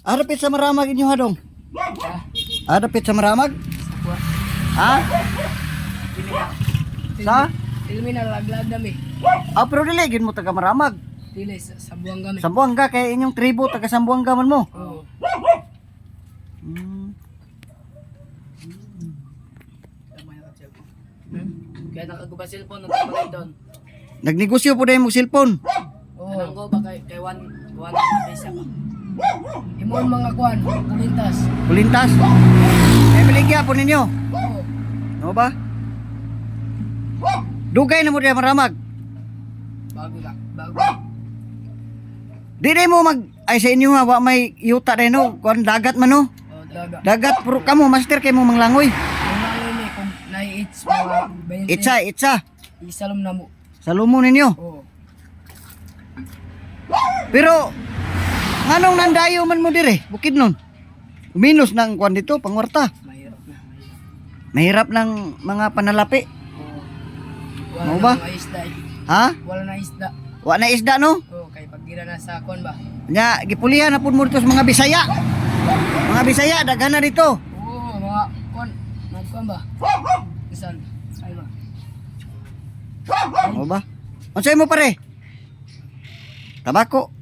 Adapit sa maramag inyo hadong. Adapit sa maramag? Ha? Sa? Ilmi na laglag dami. Pero dili gid mo taga maramag. Dili sa buwang kami. Sambuanga kay inyong tribo taga Sambuanga man mo. Oo. Kaya nakaguba cellphone ng kapatid doon. Nagnegosyo po dahil mo cellphone. Oo. Anong go ba kay one na pesa ba? Imon mga kuan, kulintas. Kulintas. Ay maligya po ninyo. Oo. No ba? Dugay na mo dahil maramag. Bago. Di mo mag ay sa inyo ha, wa may yuta rin no. Kuan dagat man no. Oh, daga. Dagat pero kamo master kay mo manglangoy. Ang langoy ni kung nai-hits mga 20. Itsa. Isalom na mo. Salumo ninyo. Oo. Pero nganong nandayo man mo dire? Bukid nun. Minus ng kuan dito pangwarta. Mahirap na. Mahirap ng mga panalapi. Oo. Ano Wala ba? na mga isda. Ha? Wala na isda. Wa na isda no? Oo, kay pag gira na sa kuan ba? Nya gipulihan na pud mo dito sa mga Bisaya. Mga Bisaya daghan na dito. Oo, mga kuan. Nagkuan ba? Isan. Ay ba? Ano ba? Unsay mo pare? Tabako.